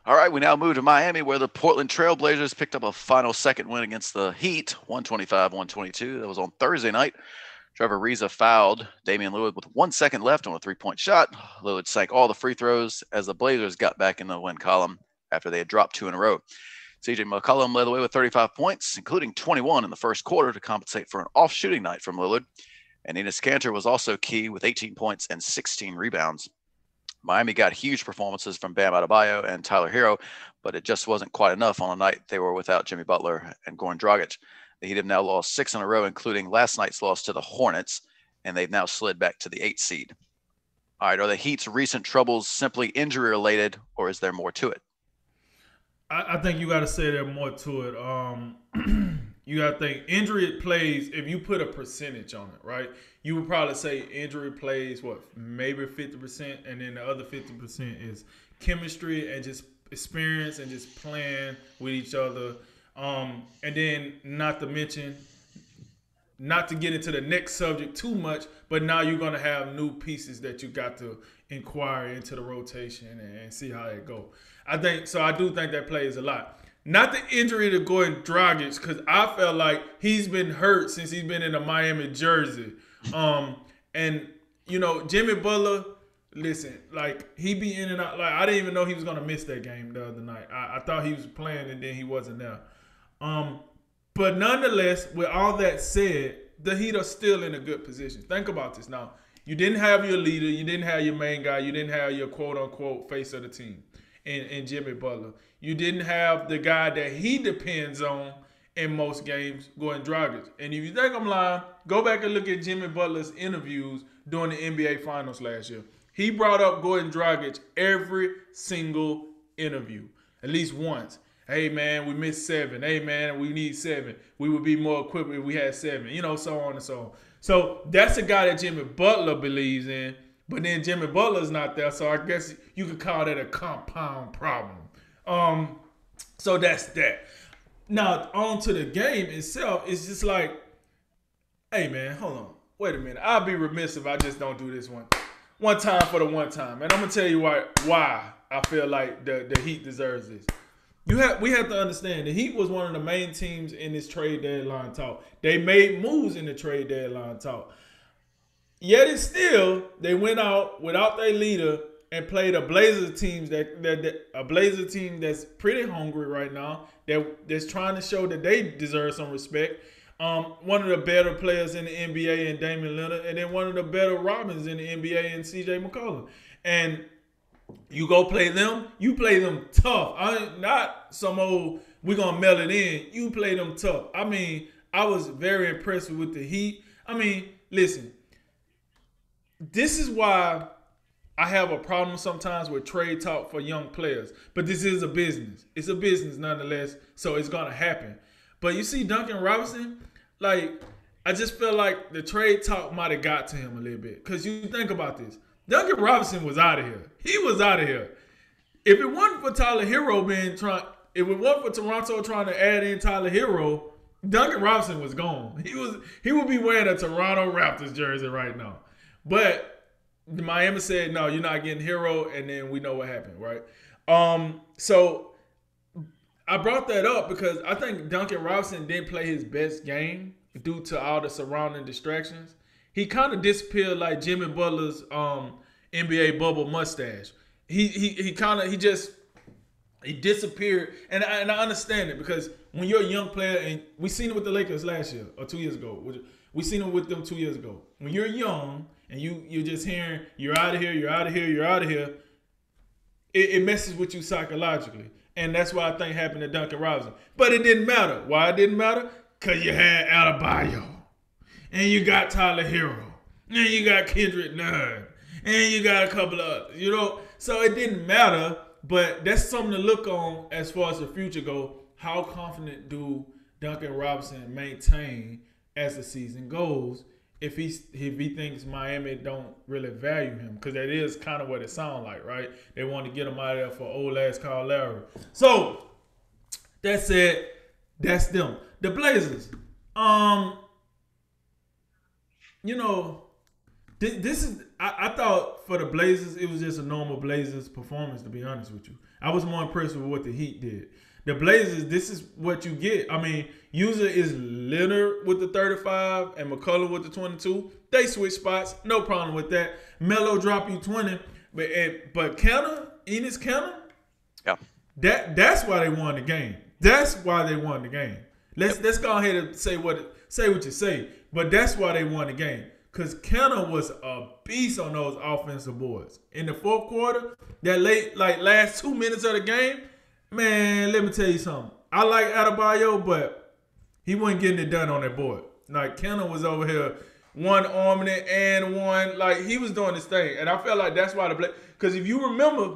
All right, we now move to Miami, where the Portland Trail Blazers picked up a final second win against the Heat, 125-122. That was on Thursday night. Trevor Ariza fouled Damian Lillard with 1 second left on a three-point shot. Lillard sank all the free throws as the Blazers got back in the win column after they had dropped two in a row. CJ McCollum led the way with 35 points, including 21 in the first quarter to compensate for an off-shooting night from Lillard. And Enes Kanter was also key with 18 points and 16 rebounds. Miami got huge performances from Bam Adebayo and Tyler Herro, but it just wasn't quite enough on a night they were without Jimmy Butler and Goran Dragic. The Heat have now lost 6 in a row, including last night's loss to the Hornets, and they've now slid back to the 8th seed. All right, are the Heat's recent troubles simply injury-related, or is there more to it? I think you got to say there's more to it. You got to think injury plays, if you put a percentage on it, right? You would probably say injury plays, maybe 50%, and then the other 50% is chemistry and just experience and just playing with each other. And then not to mention, not to get into the next subject too much, but now you're going to have new pieces that you got to inquire into the rotation and see how it go. I do think that plays a lot. Not the injury to Goran Dragic, because I felt like he's been hurt since he's been in a Miami jersey. And, Jimmy Butler, listen, like, he be in and out. Like, I didn't even know he was going to miss that game the other night. I thought he was playing, and then he wasn't there. But nonetheless, with all that said, the Heat are still in a good position. Think about this now. You didn't have your leader. You didn't have your main guy. You didn't have your quote-unquote face of the team in Jimmy Butler. You didn't have the guy that he depends on in most games, Goran Dragic. And if you think I'm lying, go back and look at Jimmy Butler's interviews during the NBA Finals last year. He brought up Goran Dragic every single interview, at least once. Hey, man, we missed 7. Hey, man, we need 7. We would be more equipped if we had 7, so on and so on. So that's a guy that Jimmy Butler believes in, but then Jimmy Butler's not there, so I guess you could call that a compound problem. So that's that. Now, on to the game itself, it's just like, hey, man, hold on. Wait a minute. I'll be remiss if I just don't do this one time for the one time. And I'm going to tell you why I feel like the Heat deserves this. We have to understand the Heat was one of the main teams in this trade deadline talk. They made moves in the trade deadline talk. Yet and still, they went out without their leader and played a Blazers team that's pretty hungry right now. That's trying to show that they deserve some respect. One of the better players in the NBA in Damian Lillard, and then one of the better Robins in the NBA in CJ McCollum. And you go play them, you play them tough. Not some old, we're going to mail it in. You play them tough. I mean, I was very impressed with the Heat. I mean, listen, this is why I have a problem sometimes with trade talk for young players. But this is a business. It's a business nonetheless, so it's going to happen. But you see Duncan Robinson, like, I just feel like the trade talk might have got to him a little bit. Because you think about this. Duncan Robinson was out of here. He was out of here. If it wasn't for Tyler Herro if it wasn't for Toronto trying to add in Tyler Herro, Duncan Robinson was gone. He would be wearing a Toronto Raptors jersey right now. But Miami said, no, you're not getting Herro, and then we know what happened, right? So I brought that up because I think Duncan Robinson didn't play his best game due to all the surrounding distractions. He kind of disappeared like Jimmy Butler's NBA bubble mustache. He disappeared, and I understand it because when you're a young player, and we seen it with the Lakers last year or 2 years ago. We seen it with them 2 years ago. When you're young and you're just hearing you're out of here, you're out of here, you're out of here, it messes with you psychologically, and that's what I think happened to Duncan Robinson. But it didn't matter. Why it didn't matter? Because you had Adebayo. And you got Tyler Herro. And you got Kendrick Nunn. And you got a couple of others, So it didn't matter, but that's something to look on as far as the future go. How confident do Duncan Robinson maintain as the season goes if he thinks Miami don't really value him? Because that is kind of what it sounds like, right? They want to get him out of there for old ass Kyle Lowry. So, that said, that's them. The Blazers. This is, I thought for the Blazers, it was just a normal Blazers performance, to be honest with you. I was more impressed with what the Heat did. The Blazers, this is what you get. I mean, usually is Lillard with the 35 and McCullough with the 22. They switch spots, no problem with that. Melo drop you 20, but Enes Kanter, Yeah. That's why they won the game. That's why they won the game. Let's go ahead and say what you say, but that's why they won the game. Because Kanter was a beast on those offensive boards. In the fourth quarter, that last 2 minutes of the game, man, let me tell you something. I like Adebayo, but he wasn't getting it done on that board. Like, Kanter was over here one arming it and one, like, he was doing his thing. And I felt like that's why because if you remember,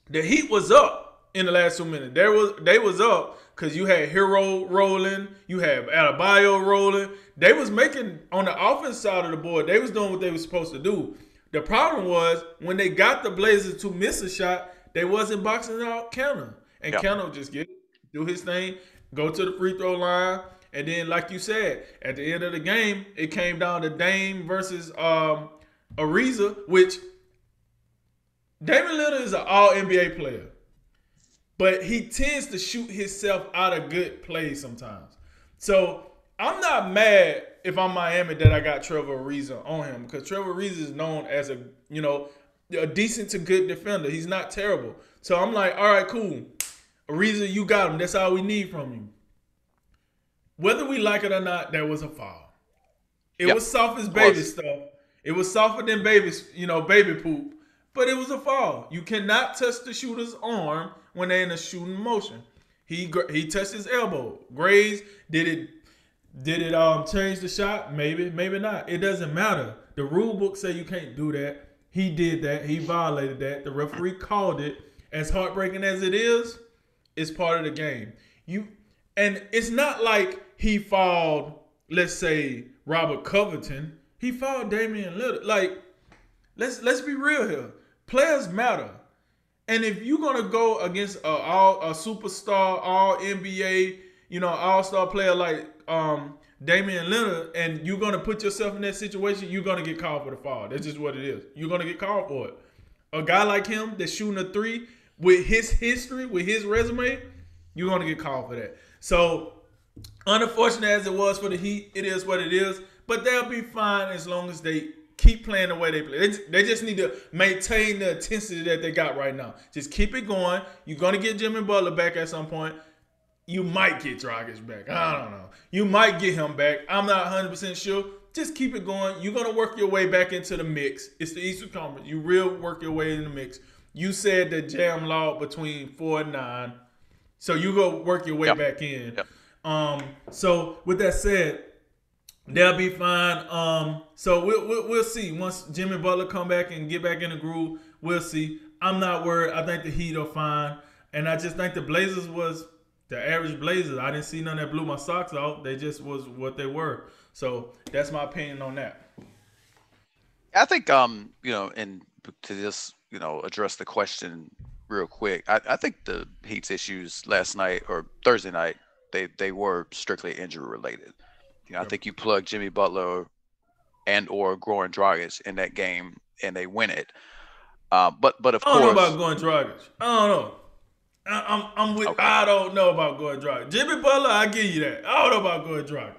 the Heat was up in the last 2 minutes. They was up because you had Herro rolling, you had Adebayo rolling. They was making, on the offense side of the board, they was doing what they were supposed to do. The problem was, when they got the Blazers to miss a shot, they wasn't boxing out Kanter. And Kanter just do his thing, go to the free throw line, and then, like you said, at the end of the game, it came down to Dame versus Ariza, which Damian Lillard is an all-NBA player. But he tends to shoot himself out of good plays sometimes. So I'm not mad if I'm Miami that I got Trevor Ariza on him, because Trevor Ariza is known as a decent to good defender. He's not terrible. So I'm like, all right, cool. Ariza, you got him. That's all we need from you. Whether we like it or not, that was a foul. It was soft as baby stuff. It was softer than baby poop. But it was a foul. You cannot touch the shooter's arm when they're in a shooting motion. He touched his elbow. Graves, did it change the shot? Maybe, maybe not. It doesn't matter. The rule book say you can't do that. He did that. He violated that. The referee called it. As heartbreaking as it is, it's part of the game. And it's not like he fouled, let's say, Robert Covington. He fouled Damian Lillard. Like, let's be real here. Players matter. And if you're gonna go against a superstar, all NBA, all-star player like Damian Lillard, and you're gonna put yourself in that situation, you're gonna get called for the foul. That's just what it is. You're gonna get called for it. A guy like him that's shooting a three with his history, with his resume, you're gonna get called for that. So, unfortunate as it was for the Heat, it is what it is. But they'll be fine as long as they keep playing the way they play. They just need to maintain the intensity that they got right now. Just keep it going. You're going to get Jimmy Butler back at some point. You might get Dragic back. I don't know. You might get him back. I'm not 100% sure. Just keep it going. You're going to work your way back into the mix. It's the Eastern Conference. You will work your way in the mix. You said the jam law between 4 and 9. So you go work your way back in. Yep. So with that said, they'll be fine. So we'll see. Once Jimmy Butler come back and get back in the groove, we'll see. I'm not worried. I think the Heat are fine. And I just think the Blazers was the average Blazers. I didn't see none that blew my socks off. They just was what they were. So that's my opinion on that. I think, and to just, address the question real quick, I think the Heat's issues last night or Thursday night, they were strictly injury related. I think you plug Jimmy Butler and or Goran Dragic in that game and they win it. But of course, I don't know about Goran Dragic. I don't know. I'm with. Okay. I don't know about Goran Dragic. Jimmy Butler, I give you that. I don't know about Goran Dragic.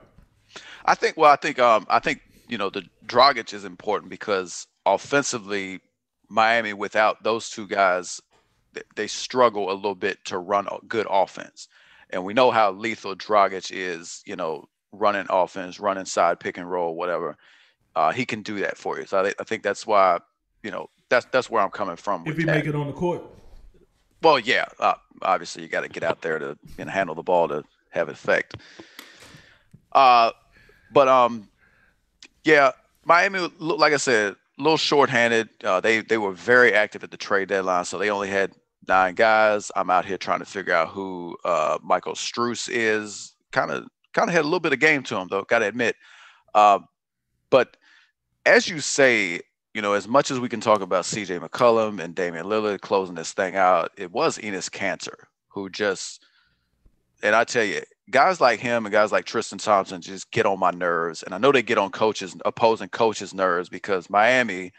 I think the Dragic is important because offensively, Miami without those two guys, they struggle a little bit to run a good offense, and we know how lethal Dragic is. Running offense, running side pick and roll, whatever. He can do that for you. So I think that's why, that's where I'm coming from. If he make it on the court. Well, yeah. Obviously, you got to get out there to handle the ball to have effect. Yeah, Miami, like I said, a little shorthanded. They were very active at the trade deadline, so they only had 9 guys. I'm out here trying to figure out who Michael Strus is. Kind of had a little bit of game to him, though, got to admit. But as you say, as much as we can talk about C.J. McCollum and Damian Lillard closing this thing out, it was Enes Kanter who just – and I tell you, guys like him and guys like Tristan Thompson just get on my nerves. And I know they get on opposing coaches' nerves because Miami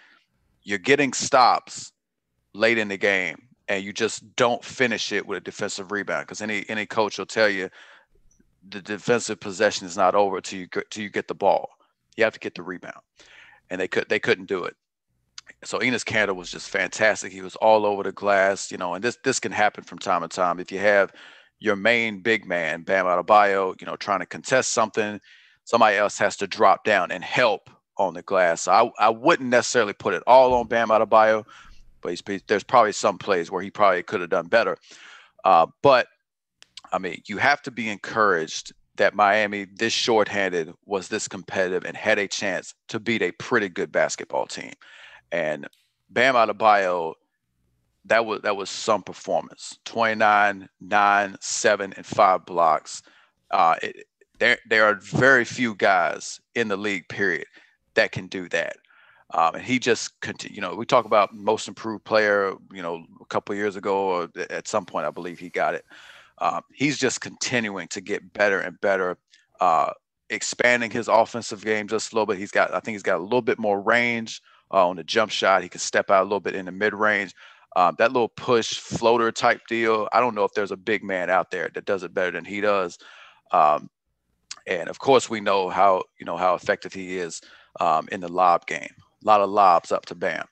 you're getting stops late in the game, and you just don't finish it with a defensive rebound. Because any coach will tell you the defensive possession is not over till you get the ball. You have to get the rebound, and they couldn't do it. So Enes Kanter was just fantastic. He was all over the glass, and this can happen from time to time. If you have your main big man, Bam Adebayo, trying to contest something, somebody else has to drop down and help on the glass. So I wouldn't necessarily put it all on Bam Adebayo, but there's probably some plays where he probably could have done better. But I mean, you have to be encouraged that Miami, this shorthanded, was this competitive and had a chance to beat a pretty good basketball team. And Bam Adebayo, that was some performance. 29, 9, 7, and 5 blocks. There are very few guys in the league, period, that can do that. And he just continued. We talk about most improved player, a couple of years ago, or at some point, I believe he got it. He's just continuing to get better and better, expanding his offensive game just a little bit. I think he's got a little bit more range on the jump shot. He can step out a little bit in the mid range. That little push floater type deal. I don't know if there's a big man out there that does it better than he does. And of course, we know how effective he is in the lob game. A lot of lobs up to Bam.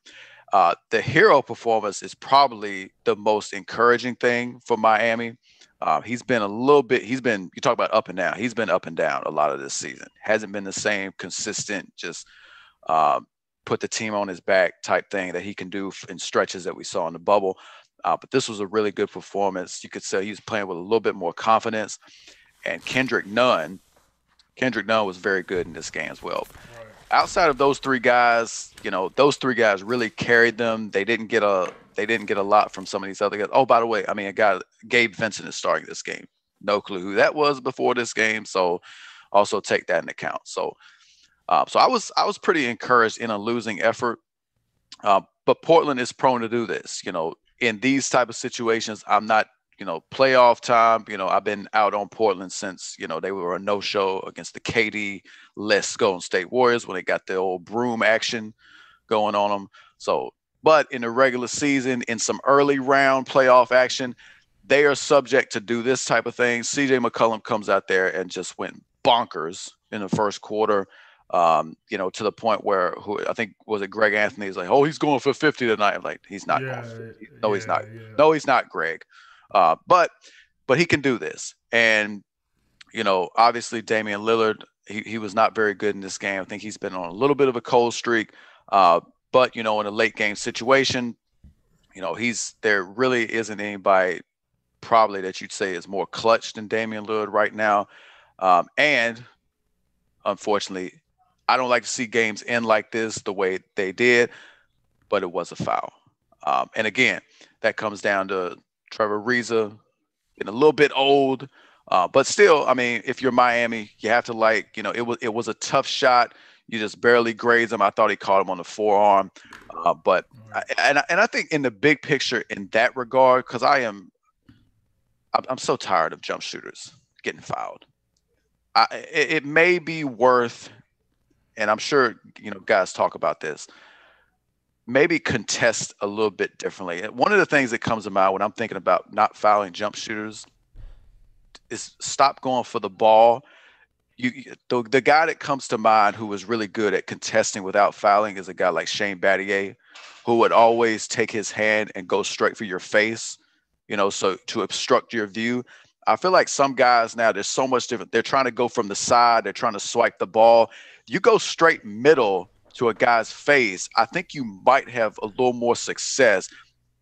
The Herro performance is probably the most encouraging thing for Miami. You talk about up and down. He's been up and down a lot of this season. Hasn't been the same consistent, just put the team on his back type thing that he can do in stretches that we saw in the bubble. But this was a really good performance. You could say he was playing with a little bit more confidence. And Kendrick Nunn was very good in this game as well. Right. Outside of those three guys, those three guys really carried them. They didn't get a lot from some of these other guys. Oh, by the way, Gabe Vincent is starting this game. No clue who that was before this game, so also take that into account. So I was pretty encouraged in a losing effort, but Portland is prone to do this. In these type of situations, I'm not. Playoff time. I've been out on Portland since they were a no-show against the KD-less Golden State Warriors when they got the old broom action going on them. So, but in the regular season, in some early round playoff action, they are subject to do this type of thing. CJ McCollum comes out there and just went bonkers in the first quarter. To the point where I think was it Greg Anthony is like, oh, he's going for 50 tonight. I'm like, he's not going for 50. No, he's not. Yeah. No, he's not, Greg. But he can do this. And, obviously Damian Lillard, he was not very good in this game. I think he's been on a little bit of a cold streak. But, in a late game situation, there really isn't anybody probably that you'd say is more clutch than Damian Lillard right now. And unfortunately, I don't like to see games end like this the way they did, but it was a foul. And again, that comes down to Trevor Ariza getting a little bit old, but still, if you're Miami, you have to it was a tough shot. You just barely grazed him. I thought he caught him on the forearm, but I think in the big picture, in that regard, because I'm so tired of jump shooters getting fouled. It may be worth, and I'm sure guys talk about this, maybe contest a little bit differently. One of the things that comes to mind when I'm thinking about not fouling jump shooters is stop going for the ball. The guy that comes to mind who was really good at contesting without fouling is a guy like Shane Battier, who would always take his hand and go straight for your face, so to obstruct your view. I feel like some guys now, there's so much different. They're trying to go from the side. They're trying to swipe the ball. You go straight middle to a guy's face, I think you might have a little more success.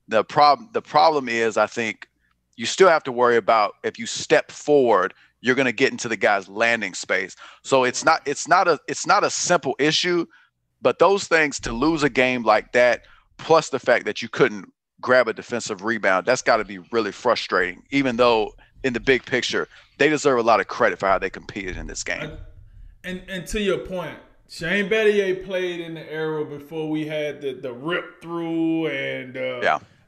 The problem is, I think you still have to worry about if you step forward, you're going to get into the guy's landing space. So it's not a simple issue, but those things, to lose a game like that, plus the fact that you couldn't grab a defensive rebound, that's got to be really frustrating, even though in the big picture, they deserve a lot of credit for how they competed in this game. And to your point, Shane Battier played in the era before we had the rip through and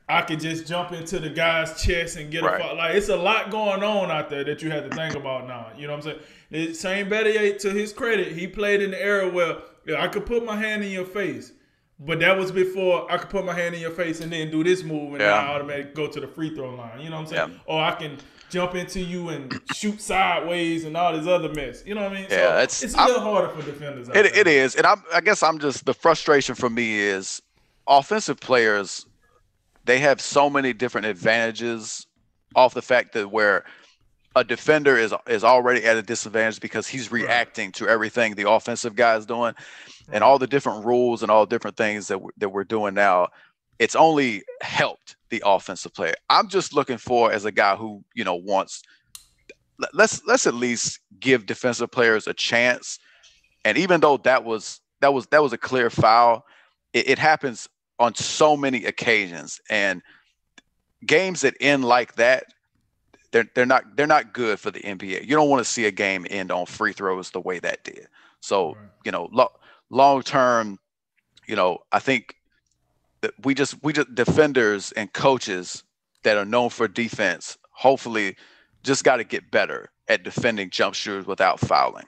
I could just jump into the guy's chest and get a foul. Like, it's a lot going on out there that you have to think about now. You know what I'm saying? Shane Battier, to his credit, he played in the era where I could put my hand in your face, But that was before I could put my hand in your face and then do this move, and now Yeah. I automatically go to the free throw line. You know what I'm Yeah. saying? Or I can jump into you and shoot sideways and all this other mess. You know what I mean? Yeah, So it's a little harder for defenders. It is, and I guess I'm just the frustration for me is offensive players. They have so many different advantages off the fact that where a defender is already at a disadvantage because he's reacting to everything the offensive guy is doing, and all the different rules and all different things that we're doing now. It's only helped the offensive player. I'm just looking for as a guy who wants let's at least give defensive players a chance. And even though that was a clear foul, it happens on so many occasions, and games that end like that, they're not good for the NBA. You don't want to see a game end on free throws the way that did. So long term, I think that we just defenders and coaches that are known for defense, hopefully, just got to get better at defending jump shooters without fouling.